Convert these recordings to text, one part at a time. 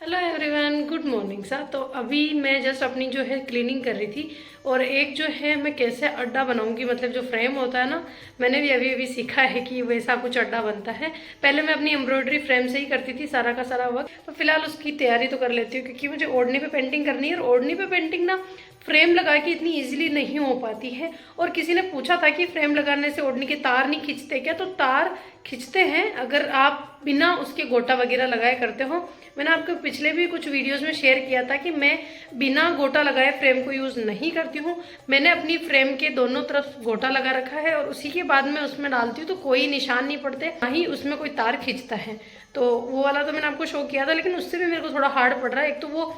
Hello everyone, good morning सा। तो अभी मैं जस्ट अपनी जो है क्लीनिंग कर रही थी और एक जो है मैं कैसे अड्डा बनाऊंगी, मतलब जो फ्रेम होता है ना, मैंने भी अभी अभी सीखा है कि वैसा कुछ अड्डा बनता है। पहले मैं अपनी एम्ब्रॉयडरी फ्रेम से ही करती थी सारा का सारा वर्क, तो फिलहाल उसकी तैयारी तो कर लेती हूँ क्योंकि मुझे ओढ़नी पे पेंटिंग करनी है और ओढ़नी पे पेंटिंग ना फ्रेम लगा के इतनी इजीली नहीं हो पाती है। और किसी ने पूछा था कि फ्रेम लगाने से ओढ़नी के तार नहीं खींचते क्या, तो तार खींचते हैं अगर आप बिना उसके गोटा वगैरह लगाए करते हो। मैंने आपको पिछले भी कुछ वीडियोस में शेयर किया था कि मैं बिना गोटा लगाए फ्रेम को यूज़ नहीं करती हूँ। मैंने अपनी फ्रेम के दोनों तरफ गोटा लगा रखा है और उसी के बाद में उसमें डालती हूँ तो कोई निशान नहीं पड़ते, ना ही उसमें कोई तार खींचता है। तो वो वाला तो मैंने आपको शो किया था, लेकिन उससे भी मेरे को थोड़ा हार्ड पड़ रहा है। एक तो वो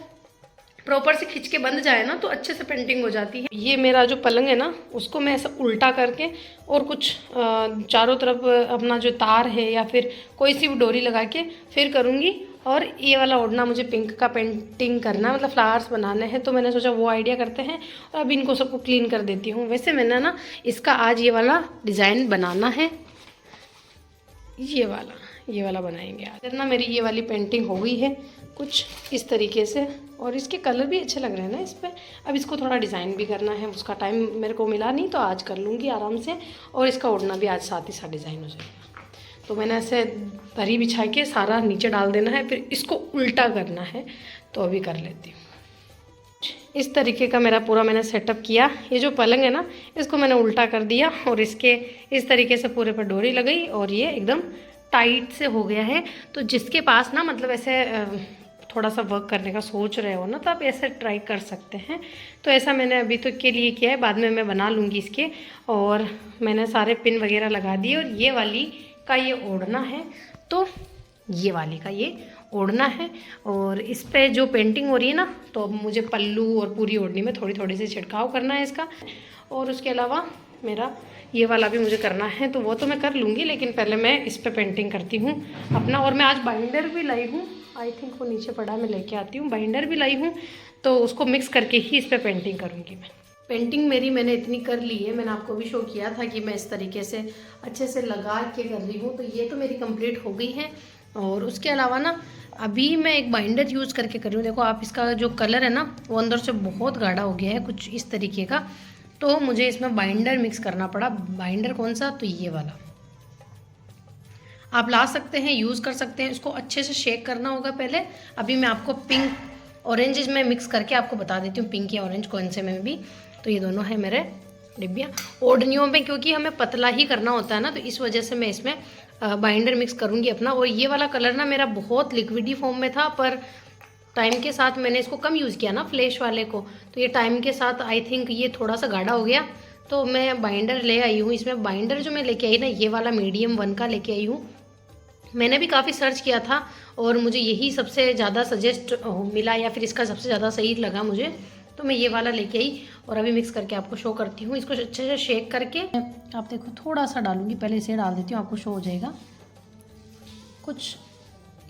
प्रॉपर से खींच के बंद जाए ना तो अच्छे से पेंटिंग हो जाती है। ये मेरा जो पलंग है ना, उसको मैं ऐसा उल्टा करके और कुछ चारों तरफ अपना जो तार है या फिर कोई सी भी डोरी लगा के फिर करूँगी। और ये वाला ओढ़ना मुझे पिंक का पेंटिंग करना, मतलब फ्लावर्स बनाने हैं, तो मैंने सोचा वो आइडिया करते हैं और अब इनको सबको क्लीन कर देती हूँ। वैसे मैंने ना इसका आज ये वाला डिज़ाइन बनाना है, ये वाला बनाएंगे आज ना। मेरी ये वाली पेंटिंग हो गई है कुछ इस तरीके से और इसके कलर भी अच्छे लग रहे हैं ना इस पर। अब इसको थोड़ा डिज़ाइन भी करना है, उसका टाइम मेरे को मिला नहीं तो आज कर लूँगी आराम से। और इसका ओढ़ना भी आज साथ ही साथ डिज़ाइन हो जाएगा। तो मैंने ऐसे दरी बिछा के सारा नीचे डाल देना है, फिर इसको उल्टा करना है, तो अभी कर लेती हूँ। इस तरीके का मेरा पूरा मैंने सेटअप किया। ये जो पलंग है ना, इसको मैंने उल्टा कर दिया और इसके इस तरीके से पूरे पर डोरी लगाई और ये एकदम टाइट से हो गया है। तो जिसके पास ना मतलब ऐसे थोड़ा सा वर्क करने का सोच रहे हो ना, तो आप ऐसे ट्राई कर सकते हैं। तो ऐसा मैंने अभी तो के लिए किया है, बाद में मैं बना लूँगी इसके। और मैंने सारे पिन वगैरह लगा दिए और ये वाली का ये ओढ़ना है, तो ये वाली का ये ओढ़ना है। और इस पे जो पेंटिंग हो रही है ना, तो अब मुझे पल्लू और पूरी ओढ़नी में थोड़ी थोड़ी सी छिड़काव करना है इसका। और उसके अलावा मेरा ये वाला भी मुझे करना है, तो वो तो मैं कर लूँगी, लेकिन पहले मैं इस पे पेंटिंग करती हूँ अपना। और मैं आज बाइंडर भी लाई हूँ, आई थिंक वो नीचे पड़ा, मैं लेके आती हूँ। बाइंडर भी लाई हूँ, तो उसको मिक्स करके ही इस पर पेंटिंग करूँगी मैं। पेंटिंग मेरी मैंने इतनी कर ली है, मैंने आपको भी शो किया था कि मैं इस तरीके से अच्छे से लगा के कर रही हूँ, तो ये तो मेरी कंप्लीट हो गई है। और उसके अलावा ना अभी मैं एक बाइंडर यूज़ करके कर रही हूँ। देखो आप, इसका जो कलर है ना वो अंदर से बहुत गाढ़ा हो गया है कुछ इस तरीके का, तो मुझे इसमें बाइंडर मिक्स करना पड़ा। बाइंडर कौन सा, तो ये वाला आप ला सकते हैं, यूज़ कर सकते हैं। इसको अच्छे से शेक करना होगा पहले। अभी मैं आपको पिंक ऑरेंज में मिक्स करके आपको बता देती हूँ, पिंक या ऑरेंज कौन से में भी। तो ये दोनों है मेरे डिब्बियाँ ओढ़नियों में, क्योंकि हमें पतला ही करना होता है ना, तो इस वजह से मैं इसमें बाइंडर मिक्स करूँगी अपना। और ये वाला कलर ना मेरा बहुत लिक्विडी फॉर्म में था, पर टाइम के साथ मैंने इसको कम यूज़ किया ना फ्लैश वाले को, तो ये टाइम के साथ आई थिंक ये थोड़ा सा गाढ़ा हो गया। तो मैं बाइंडर ले आई हूँ इसमें। बाइंडर जो मैं लेके आई ना, ये वाला मीडियम 1 का लेके आई हूँ। मैंने भी काफ़ी सर्च किया था और मुझे यही सबसे ज़्यादा सजेस्ट मिला, या फिर इसका सबसे ज़्यादा सही लगा मुझे, तो मैं ये वाला लेके आई। और अभी मिक्स करके आपको शो करती हूँ। इसको अच्छे से शेक करके आप देखो, थोड़ा सा डालूंगी, पहले इसे डाल देती हूँ, आपको शो हो जाएगा कुछ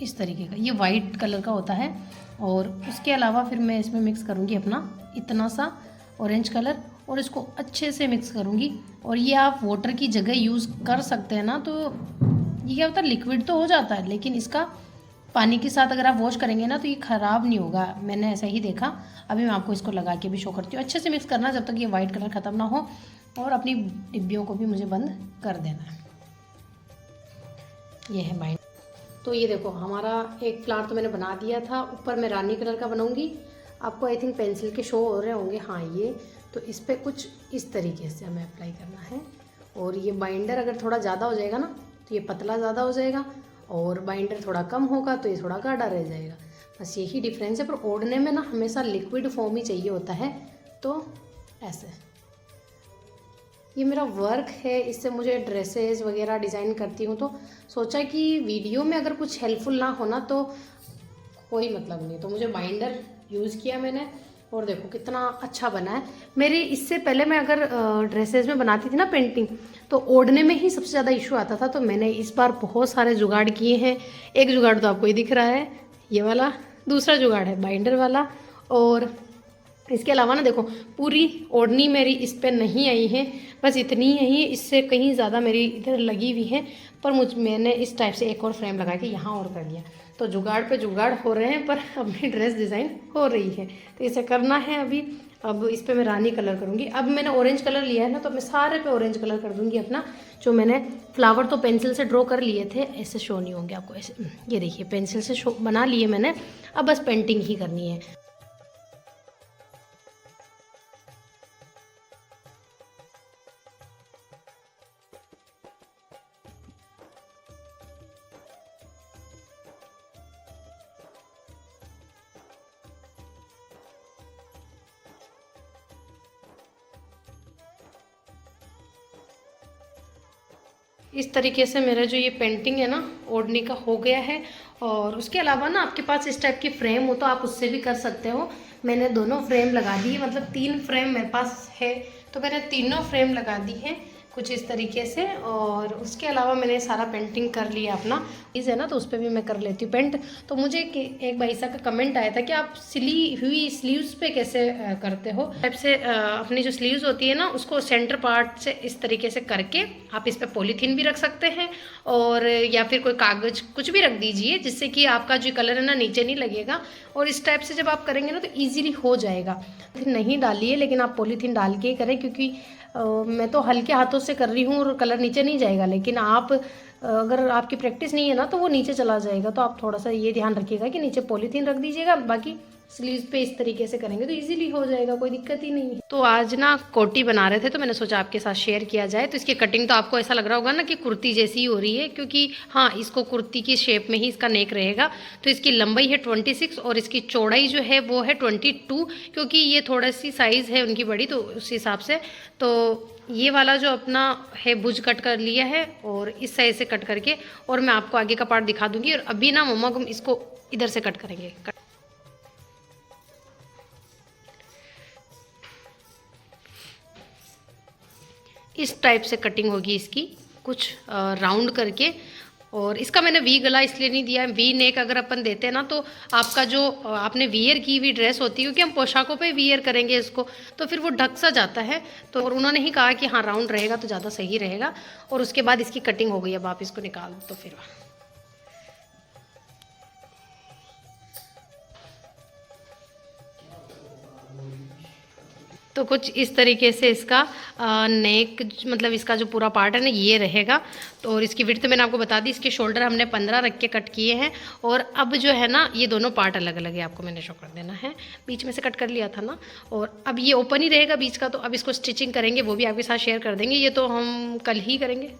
इस तरीके का। ये वाइट कलर का होता है। और उसके अलावा फिर मैं इसमें मिक्स करूँगी अपना इतना सा ऑरेंज कलर और इसको अच्छे से मिक्स करूँगी। और ये आप वाटर की जगह यूज़ कर सकते हैं ना, तो ये क्या होता है, लिक्विड तो हो जाता है, लेकिन इसका पानी के साथ अगर आप वॉश करेंगे ना तो ये ख़राब नहीं होगा। मैंने ऐसा ही देखा। अभी मैं आपको इसको लगा के भी शो करती हूँ। अच्छे से मिक्स करना जब तक ये वाइट कलर ख़त्म ना हो। और अपनी डिब्बियों को भी मुझे बंद कर देना है। ये है बाइंड। तो ये देखो, हमारा एक फ्लावर तो मैंने बना दिया था। ऊपर मैं रानी कलर का बनाऊंगी। आपको आई थिंक पेंसिल के शो हो रहे होंगे, हाँ ये। तो इस पर कुछ इस तरीके से हमें अप्लाई करना है। और ये बाइंडर अगर थोड़ा ज़्यादा हो जाएगा ना तो ये पतला ज़्यादा हो जाएगा, और बाइंडर थोड़ा कम होगा तो ये थोड़ा गाढ़ा रह जाएगा। बस यही डिफरेंस है। पर ओढ़ने में ना हमेशा लिक्विड फॉर्म ही चाहिए होता है। तो ऐसे ये मेरा वर्क है, इससे मुझे ड्रेसेस वगैरह डिज़ाइन करती हूँ, तो सोचा कि वीडियो में अगर कुछ हेल्पफुल ना होना तो कोई मतलब नहीं, तो मुझे बाइंडर यूज़ किया मैंने। और देखो कितना अच्छा बना है। मेरी इससे पहले मैं अगर ड्रेसेस में बनाती थी ना पेंटिंग, तो ओढ़ने में ही सबसे ज़्यादा इशू आता था। तो मैंने इस बार बहुत सारे जुगाड़ किए हैं। एक जुगाड़ तो आपको ही दिख रहा है, ये वाला। दूसरा जुगाड़ है बाइंडर वाला। और इसके अलावा ना देखो, पूरी ओढ़नी मेरी इस पर नहीं आई है, बस इतनी ही, इससे कहीं ज़्यादा मेरी इधर लगी हुई है। पर मैंने इस टाइप से एक और फ्रेम लगा के यहाँ और कर दिया, तो जुगाड़ पे जुगाड़ हो रहे हैं, पर अपनी ड्रेस डिज़ाइन हो रही है। तो इसे करना है अभी। अब इस पे मैं रानी कलर करूँगी। अब मैंने ऑरेंज कलर लिया है ना, तो मैं सारे पे ऑरेंज कलर कर दूँगी अपना। जो मैंने फ्लावर तो पेंसिल से ड्रॉ कर लिए थे, ऐसे शो नहीं होंगे आपको, ऐसे ये देखिए पेंसिल से शो बना लिए मैंने। अब बस पेंटिंग ही करनी है। इस तरीके से मेरा जो ये पेंटिंग है ना ओढ़नी का हो गया है। और उसके अलावा ना आपके पास इस टाइप की फ्रेम हो तो आप उससे भी कर सकते हो। मैंने दोनों फ्रेम लगा दी है, मतलब 3 फ्रेम मेरे पास है, तो मैंने तीनों फ्रेम लगा दी है कुछ इस तरीके से। और उसके अलावा मैंने सारा पेंटिंग कर लिया अपना चीज़ है ना, तो उस पर भी मैं कर लेती हूँ पेंट। तो मुझे एक भाई साहब का कमेंट आया था कि आप सिली हुई स्लीव्स पे कैसे करते हो। टाइप से अपनी जो स्लीव्स होती है ना उसको सेंटर पार्ट से इस तरीके से करके आप इस पर पॉलीथीन भी रख सकते हैं, और या फिर कोई कागज कुछ भी रख दीजिए, जिससे कि आपका जो कलर है ना नीचे नहीं लगेगा। और इस टाइप से जब आप करेंगे ना तो ईजिली हो जाएगा। नहीं डालिए, लेकिन आप पॉलीथीन डाल के करें, क्योंकि मैं तो हल्के हाथों से कर रही हूँ और कलर नीचे नहीं जाएगा। लेकिन आप अगर आपकी प्रैक्टिस नहीं है ना तो वो नीचे चला जाएगा। तो आप थोड़ा सा ये ध्यान रखिएगा कि नीचे पॉलीथीन रख दीजिएगा, बाकी स्लीव्स पे इस तरीके से करेंगे तो इजीली हो जाएगा, कोई दिक्कत ही नहीं है। तो आज ना कोटी बना रहे थे तो मैंने सोचा आपके साथ शेयर किया जाए। तो इसकी कटिंग तो आपको ऐसा लग रहा होगा ना कि कुर्ती जैसी ही हो रही है, क्योंकि हाँ इसको कुर्ती की शेप में ही इसका नेक रहेगा। तो इसकी लंबाई है 26 और इसकी चौड़ाई जो है वो है 22, क्योंकि ये थोड़ा सी साइज़ है उनकी बड़ी, तो उस हिसाब से। तो ये वाला जो अपना है भुज कट कर लिया है और इस साइज से कट करके, और मैं आपको आगे का पार्ट दिखा दूंगी। और अभी ना मम्मा को इसको इधर से कट करेंगे। इस टाइप से कटिंग होगी इसकी, कुछ राउंड करके। और इसका मैंने वी गला इसलिए नहीं दिया है। वी नेक अगर अपन देते हैं ना तो आपका जो आपने वियर की हुई ड्रेस होती है, क्योंकि हम पोशाकों पे वियर करेंगे इसको, तो फिर वो ढक सा जाता है। तो और उन्होंने ही कहा कि हाँ राउंड रहेगा तो ज़्यादा सही रहेगा। और उसके बाद इसकी कटिंग हो गई। अब आप इसको निकाल दो तो फिर तो कुछ इस तरीके से इसका नेक, मतलब इसका जो पूरा पार्ट है ना ये रहेगा। तो और इसकी विड्थ मैंने आपको बता दी। इसके शोल्डर हमने 15 रख के कट किए हैं। और अब जो है ना ये दोनों पार्ट अलग अलग है, आपको मैंने शो कर देना है। बीच में से कट कर लिया था ना, और अब ये ओपन ही रहेगा बीच का। तो अब इसको स्टिचिंग करेंगे, वो भी आपके साथ शेयर कर देंगे। ये तो हम कल ही करेंगे।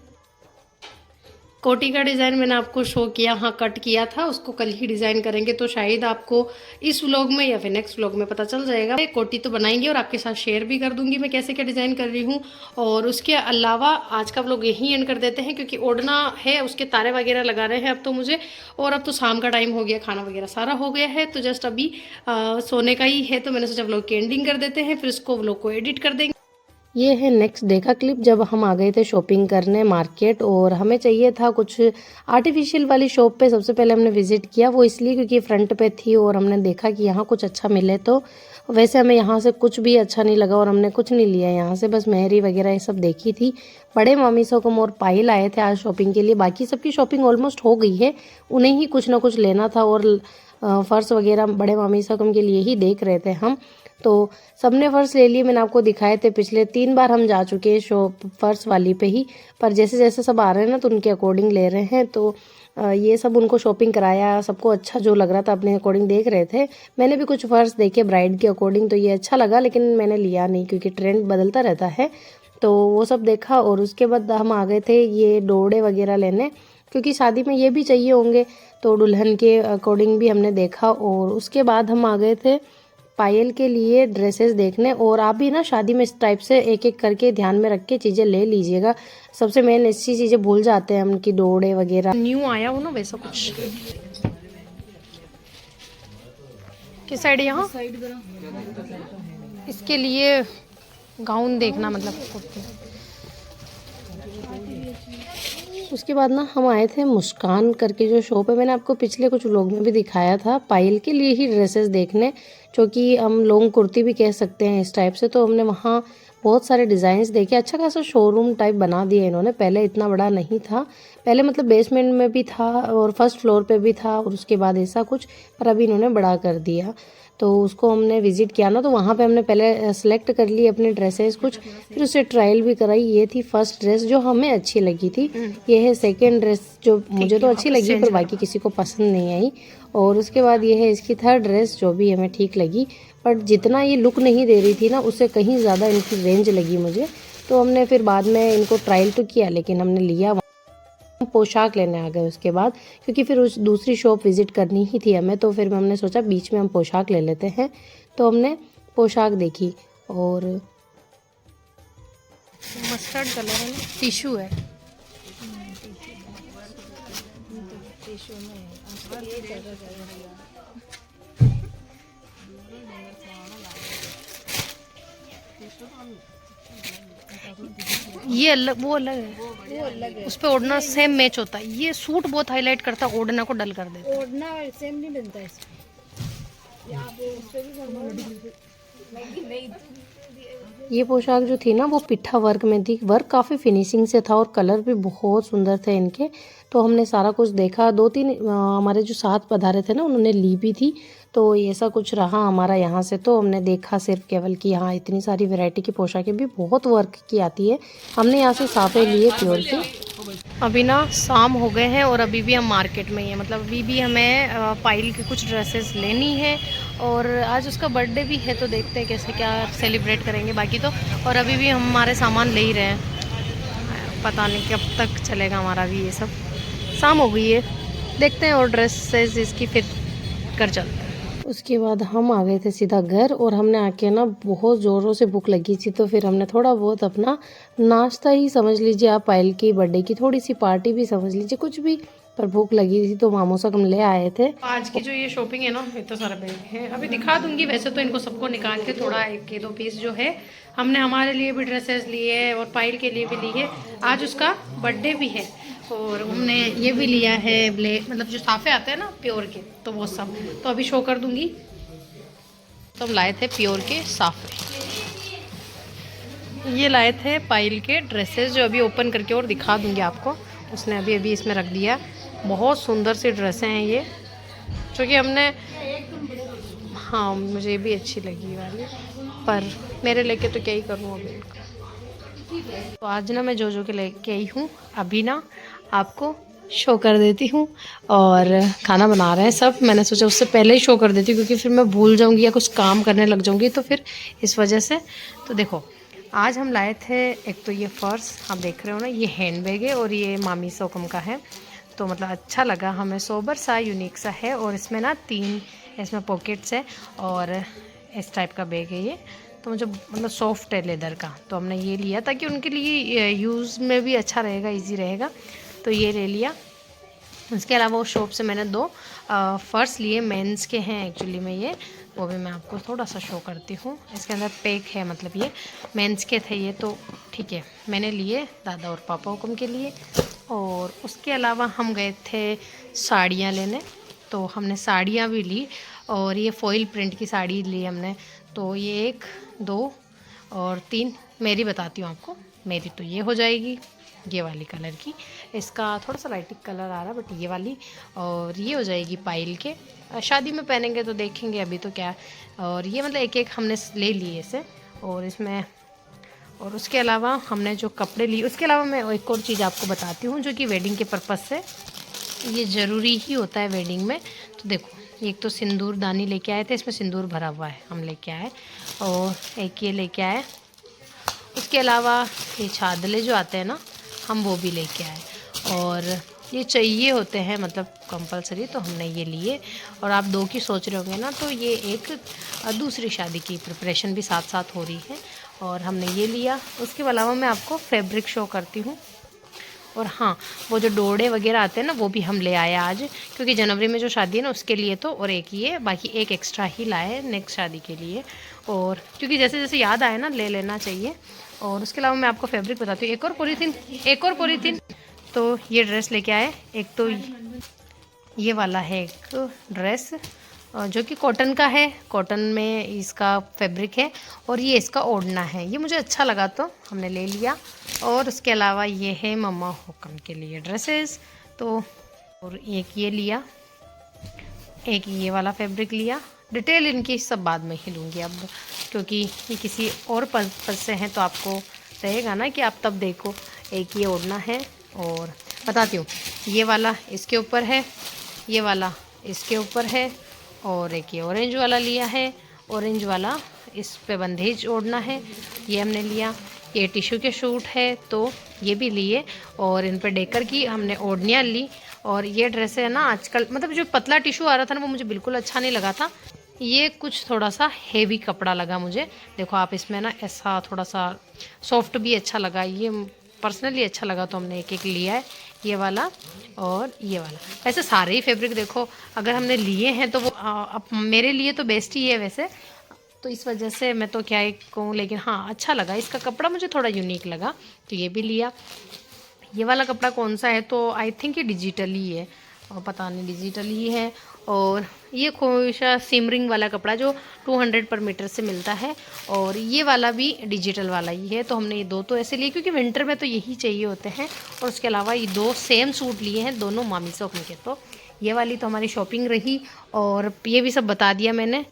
कोटी का डिज़ाइन मैंने आपको शो किया, हाँ कट किया था, उसको कल ही डिज़ाइन करेंगे। तो शायद आपको इस व्लॉग में या फिर नेक्स्ट व्लॉग में पता चल जाएगा। कोटी तो बनाएंगे और आपके साथ शेयर भी कर दूंगी मैं कैसे क्या डिज़ाइन कर रही हूँ। और उसके अलावा आज का व्लॉग यहीं एंड कर देते हैं, क्योंकि ओढ़ना है, उसके तारे वगैरह लगा रहे हैं अब तो मुझे। और अब तो शाम का टाइम हो गया, खाना वगैरह सारा हो गया है, तो जस्ट अभी सोने का ही है। तो मैंने सोचा व्लॉग की एंडिंग कर देते हैं, फिर उसको व्लॉग को एडिट कर देंगे। ये है नेक्स्ट डे का क्लिप, जब हम आ गए थे शॉपिंग करने मार्केट। और हमें चाहिए था कुछ आर्टिफिशियल वाली शॉप पे सबसे पहले हमने विजिट किया। वो इसलिए क्योंकि फ्रंट पे थी और हमने देखा कि यहाँ कुछ अच्छा मिले। तो वैसे हमें यहाँ से कुछ भी अच्छा नहीं लगा और हमने कुछ नहीं लिया यहाँ से, बस मेहरी वगैरह ये सब देखी थी। बड़े मामी को और पायल आए थे आज शॉपिंग के लिए। बाकी सबकी शॉपिंग ऑलमोस्ट हो गई है, उन्हें ही कुछ ना कुछ लेना था। और फ़र्श वगैरह बड़े मामी सकम के लिए ही देख रहे थे हम। तो सबने फ़र्श ले लिए, मैंने आपको दिखाए थे। पिछले 3 बार हम जा चुके हैं शॉप फ़र्श वाली पे ही, पर जैसे जैसे सब आ रहे हैं ना तो उनके अकॉर्डिंग ले रहे हैं। तो ये सब उनको शॉपिंग कराया, सबको अच्छा जो लग रहा था अपने अकॉर्डिंग देख रहे थे। मैंने भी कुछ फ़र्श देखे ब्राइड के अकॉर्डिंग, तो ये अच्छा लगा, लेकिन मैंने लिया नहीं क्योंकि ट्रेंड बदलता रहता है। तो वो सब देखा और उसके बाद हम आ गए थे ये डोड़े वगैरह लेने, क्योंकि शादी में ये भी चाहिए होंगे। तो दुल्हन के अकॉर्डिंग भी हमने देखा। और उसके बाद हम आ गए थे पायल के लिए ड्रेसेस देखने। और आप भी ना शादी में इस टाइप से एक एक करके ध्यान में रख के चीज़ें ले लीजिएगा। सबसे मेन ऐसी चीज़ें भूल जाते हैं हम कि डोड़े वगैरह न्यू आया हो ना वैसा कुछ। किस साइड, यहाँ इसके लिए गाउन देखना, मतलब उसके बाद ना हम आए थे मुस्कान करके जो शॉप है, मैंने आपको पिछले कुछ व्लॉग में भी दिखाया था, पायल के लिए ही ड्रेसेस देखने, जो कि हम लॉन्ग कुर्ती भी कह सकते हैं इस टाइप से। तो हमने वहाँ बहुत सारे डिज़ाइंस देखे, अच्छा खासा शोरूम टाइप बना दिया इन्होंने। पहले इतना बड़ा नहीं था, पहले मतलब बेसमेंट में भी था और फर्स्ट फ्लोर पे भी था और उसके बाद ऐसा कुछ, पर अभी इन्होंने बड़ा कर दिया। तो उसको हमने विज़िट किया ना, तो वहाँ पे हमने पहले सेलेक्ट कर ली अपने ड्रेसेस कुछ, फिर उससे ट्रायल भी कराई। ये थी फर्स्ट ड्रेस जो हमें अच्छी लगी थी। ये है सेकेंड ड्रेस जो मुझे तो अच्छी लगी पर बाकी किसी को पसंद नहीं आई। और उसके बाद ये है इसकी थर्ड ड्रेस जो भी हमें ठीक लगी, बट जितना ये लुक नहीं दे रही थी ना उससे कहीं ज़्यादा इनकी रेंज लगी मुझे। तो हमने फिर बाद में इनको ट्रायल तो किया, लेकिन हमने लिया, पोशाक लेने आ गए उसके बाद, क्योंकि फिर उस दूसरी शॉप विज़िट करनी ही थी हमें। तो फिर हमने सोचा बीच में हम पोशाक ले लेते हैं, तो हमने पोशाक देखी। और मस्टर्ड कलर है ना, टिशू है, ये अलग वो अलग है, उस पे ओढ़ना सेम मैच होता है। ये सूट बहुत हाईलाइट करता है, ओढ़ना को डल कर देता है। ओढ़ना सेम नहीं बनता है ये पोशाक जो थी ना वो पिट्ठा वर्क में थी, वर्क काफ़ी फिनिशिंग से था और कलर भी बहुत सुंदर थे इनके। तो हमने सारा कुछ देखा, 2-3 हमारे जो साथ पधारे थे ना उन्होंने ली भी थी। तो ऐसा कुछ रहा हमारा यहाँ से, तो हमने देखा सिर्फ केवल कि हाँ इतनी सारी वैरायटी की पोशाकें भी बहुत वर्क की आती है। हमने यहाँ से साफे लिए प्योर की। अभी ना शाम हो गए हैं और अभी भी हम मार्केट में ही हैं, मतलब अभी भी हमें पायल की कुछ ड्रेसेस लेनी है और आज उसका बर्थडे भी है, तो देखते हैं कैसे क्या सेलिब्रेट करेंगे बाकी तो। और अभी भी हम हमारे सामान ले ही रहे हैं, पता नहीं कब तक चलेगा हमारा भी ये सब। शाम हो गई है, देखते हैं और ड्रेसेस इसकी फिर कर चलते हैं। उसके बाद हम आ गए थे सीधा घर और हमने आके ना बहुत ज़ोरों से भूख लगी थी, तो फिर हमने थोड़ा बहुत अपना नाश्ता ही समझ लीजिए, आप पायल की बर्थडे की थोड़ी सी पार्टी भी समझ लीजिए, कुछ भी, पर भूख लगी थी तो मामू से हम ले आए थे। आज की जो ये शॉपिंग है ना, इतना सारा बैग है, अभी दिखा दूंगी। वैसे तो इनको सबको निकाल के थोड़ा एक दो पीस जो है हमने हमारे लिए भी ड्रेसेस लिए और पायल के लिए भी ली है। आज उसका बर्थडे भी है और हमने ये भी लिया है मतलब जो साफे आते हैं ना प्योर के, तो वो सब तो अभी शो कर दूंगी। तो हम लाए थे प्योर के साफे, ये लाए थे पायल के ड्रेसेस जो अभी ओपन करके और दिखा दूंगी आपको। उसने अभी अभी इसमें रख दिया, बहुत सुंदर सी ड्रेसें हैं ये, जो कि हमने, हाँ मुझे भी अच्छी लगी वाली, पर मेरे लेके तो क्या ही करूँ अभी इनका। तो आज ना मैं जो के लेके आई हूँ, अभी ना आपको शो कर देती हूँ। और खाना बना रहे हैं सब, मैंने सोचा उससे पहले ही शो कर देती हूँ क्योंकि फिर मैं भूल जाऊँगी या कुछ काम करने लग जाऊँगी, तो फिर इस वजह से। तो देखो आज हम लाए थे, एक तो ये पर्स आप देख रहे हो ना, ये हैंड बैग है और ये मामी सोकम का है। तो मतलब अच्छा लगा हमें, सोबर सा यूनिक सा है और इसमें ना 3 इसमें पॉकेट्स है और इस टाइप का बैग है ये। तो मुझे मतलब सॉफ्ट है लेदर का, तो हमने ये लिया ताकि उनके लिए यूज़ में भी अच्छा रहेगा, इजी रहेगा, तो ये ले लिया। उसके अलावा वो शॉप से मैंने 2 फ़र्स लिए, मेंस के हैं एक्चुअली में ये, वो भी मैं आपको थोड़ा सा शो करती हूँ। इसके अंदर पैक है, मतलब ये मेंस के थे ये, तो ठीक है मैंने लिए दादा और पापा हुक्म के लिए। और उसके अलावा हम गए थे साड़ियाँ लेने, तो हमने साड़ियाँ भी ली और ये फॉइल प्रिंट की साड़ी ली हमने। तो ये 1 2 और 3 मेरी बताती हूँ आपको, मेरी तो ये हो जाएगी ये वाली कलर की, इसका थोड़ा सा लाइटिक कलर आ रहा है बट ये वाली, और ये हो जाएगी पायल के, शादी में पहनेंगे तो देखेंगे अभी तो क्या। और ये मतलब एक हमने ले लिए इसे, और इसमें, और उसके अलावा हमने जो कपड़े लिए, उसके अलावा मैं एक और चीज़ आपको बताती हूँ जो कि वेडिंग के पर्पज़ से ये ज़रूरी ही होता है वेडिंग में। तो देखो एक तो सिंदूर दानी लेके आए थे, इसमें सिंदूर भरा हुआ है, हम लेके आए, और एक ये लेके आए। उसके अलावा ये छादले जो आते हैं ना, हम वो भी लेके आए, और ये चाहिए होते हैं मतलब कंपलसरी, तो हमने ये लिए। और आप 2 की सोच रहे होंगे ना, तो ये एक दूसरी शादी की प्रिपरेशन भी साथ साथ हो रही है और हमने ये लिया। उसके अलावा मैं आपको फैब्रिक शो करती हूँ। और हाँ, वो जो डोरे वगैरह आते हैं ना, वो भी हम ले आए आज, क्योंकि जनवरी में जो शादी है ना उसके लिए तो, और एक ये बाकी एक एक्स्ट्रा ही लाए नेक्स्ट शादी के लिए, और क्योंकि जैसे जैसे याद आए ना ले लेना चाहिए। और उसके अलावा मैं आपको फैब्रिक बताती हूँ, एक और पॉलीथीन। तो ये ड्रेस लेके आए, एक तो ये वाला है एक ड्रेस, जो कि कॉटन का है, कॉटन में इसका फैब्रिक है और ये इसका ओढ़ना है। ये मुझे अच्छा लगा तो हमने ले लिया। और उसके अलावा ये है मम्मा हुकम के लिए ड्रेसेस, तो और एक ये लिया, एक ये वाला फैब्रिक लिया। डिटेल इनकी सब बाद में ही लूँगी अब, क्योंकि ये किसी और पर्पज से हैं तो आपको रहेगा ना कि आप तब देखो। एक ये ओढ़ना है और बताती हूँ, ये वाला इसके ऊपर है, ये वाला इसके ऊपर है, और एक ये ऑरेंज वाला लिया है। ऑरेंज वाला इस पे बंदेज ओढ़ना है, ये हमने लिया। ये टिश्यू के सूट है तो ये भी लिए, और इन पे डेकर की हमने ओढ़नियाँ ली। और ये ड्रेस है ना, आजकल मतलब जो पतला टिश्यू आ रहा था ना वो मुझे बिल्कुल अच्छा नहीं लगा था। ये कुछ थोड़ा सा हेवी कपड़ा लगा मुझे। देखो आप इसमें ना ऐसा थोड़ा सा सॉफ्ट भी अच्छा लगा, ये पर्सनली अच्छा लगा तो हमने एक एक लिया है, ये वाला और ये वाला। वैसे सारे ही फैब्रिक देखो अगर हमने लिए हैं तो वो अब मेरे लिए तो बेस्ट ही है वैसे, तो इस वजह से मैं तो क्या ही कहूँ, लेकिन हाँ अच्छा लगा, इसका कपड़ा मुझे थोड़ा यूनिक लगा तो ये भी लिया। ये वाला कपड़ा कौन सा है तो आई थिंक ये डिजिटल ही है, और पता नहीं डिजिटल ही है। और ये खोशा सिमरिंग वाला कपड़ा जो 200 पर मीटर से मिलता है, और ये वाला भी डिजिटल वाला ही है। तो हमने ये दो तो ऐसे लिए क्योंकि विंटर में तो यही चाहिए होते हैं। और उसके अलावा ये दो सेम सूट लिए हैं, दोनों मामी शॉपिंग के। तो ये वाली तो हमारी शॉपिंग रही, और ये भी सब बता दिया मैंने।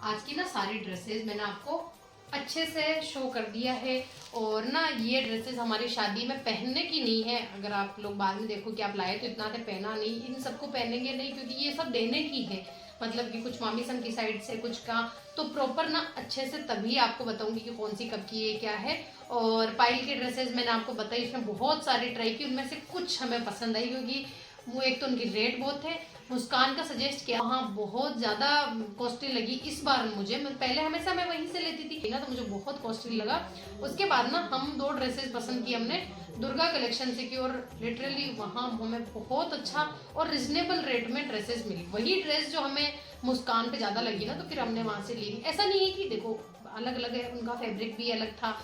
आज की ना सारी ड्रेसेस मैंने आपको अच्छे से शो कर दिया है। और ना ये ड्रेसेस हमारी शादी में पहनने की नहीं है, अगर आप लोग बाद में देखो कि आप लाए तो इतना तो पहना नहीं, इन सबको पहनेंगे नहीं क्योंकि ये सब देने की है। मतलब कि कुछ मामी सन की साइड से कुछ का, तो प्रॉपर ना अच्छे से तभी आपको बताऊंगी कि कौन सी कब की है क्या है। और पायल की ड्रेसेस मैंने आपको बताई, इसमें बहुत सारी ट्राई की, उनमें से कुछ हमें पसंद आई क्योंकि वो एक तो उनकी रेट बहुत है। मुस्कान का सजेस्ट किया, हाँ बहुत ज़्यादा कॉस्टली लगी इस बार मुझे, मैं पहले हमेशा मैं वहीं से लेती थी ना तो मुझे बहुत कॉस्टली लगा। उसके बाद ना हम दो ड्रेसेस पसंद की हमने दुर्गा कलेक्शन से की, और लिटरली वहाँ हमें बहुत अच्छा और रिजनेबल रेट में ड्रेसेस मिली। वही ड्रेस जो हमें मुस्कान पे ज़्यादा लगी ना तो फिर हमने वहाँ से ली। ऐसा नहीं है कि देखो अलग अलग है, उनका फैब्रिक भी अलग था,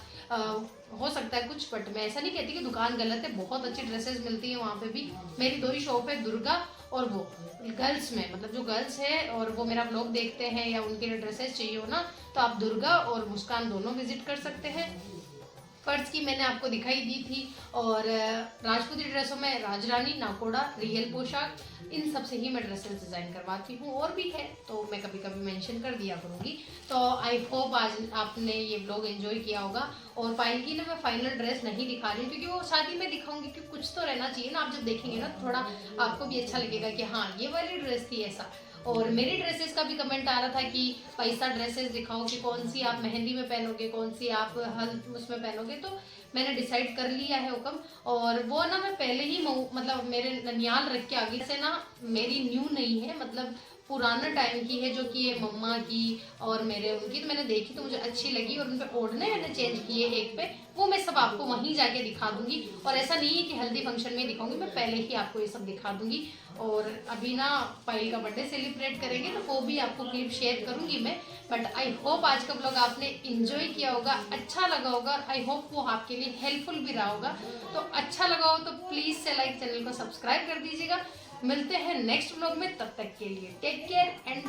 हो सकता है कुछ, बट मैं ऐसा नहीं कहती कि दुकान गलत है, बहुत अच्छी ड्रेसेस मिलती है वहाँ पे भी। मेरी दो ही शॉप है, दुर्गा और वो गर्ल्स में, मतलब जो गर्ल्स है और वो मेरा ब्लॉग देखते हैं या उनके लिए ड्रेसेस चाहिए हो ना तो आप दुर्गा और मुस्कान दोनों विजिट कर सकते हैं। पर्स की मैंने आपको दिखाई दी थी, और राजपूती ड्रेसों में राजरानी, नाकोड़ा, रियल पोशाक, इन सब से ही मैं ड्रेसेस डिज़ाइन करवाती हूँ। और भी है तो मैं कभी कभी मेंशन कर दिया करूँगी। तो आई होप आज आपने ये ब्लॉग एंजॉय किया होगा। और पायल की ना मैं फाइनल ड्रेस नहीं दिखा रही हूँ क्योंकि वो शादी में दिखाऊंगी, क्योंकि कुछ तो रहना चाहिए ना, आप जब देखेंगे ना तो थोड़ा आपको भी अच्छा लगेगा कि हाँ ये वाली ड्रेस थी ऐसा। और मेरी ड्रेसेस का भी कमेंट आ रहा था कि पैसा ड्रेसेस दिखाओ कि कौन सी आप मेहंदी में पहनोगे, कौन सी आप हल्द उसमें पहनोगे। तो मैंने डिसाइड कर लिया है हुक्म, और वो ना मैं पहले ही मतलब मेरे ननियाल रख के आगे से ना, मेरी न्यू नहीं है, मतलब पुराना टाइम की है जो कि ये मम्मा की और मेरे उनकी, तो मैंने देखी तो मुझे अच्छी लगी और उन पे ओढ़ने मैंने चेंज किए एक पे, वो मैं सब आपको वहीं जाके दिखा दूंगी। और ऐसा नहीं है कि हल्दी फंक्शन में दिखाऊंगी, मैं पहले ही आपको ये सब दिखा दूंगी। और अभी ना पायल का बर्थडे सेलिब्रेट करेंगे तो वो भी आपको क्लिप शेयर करूंगी मैं। बट आई होप आज का ब्लॉग आपने इंजॉय किया होगा, अच्छा लगा होगा, और आई होप वो आपके लिए हेल्पफुल भी रहा होगा। तो अच्छा लगा हो तो प्लीज से लाइक, चैनल को सब्सक्राइब कर दीजिएगा। मिलते हैं नेक्स्ट ब्लॉग में, तब तक के लिए टेक केयर एंड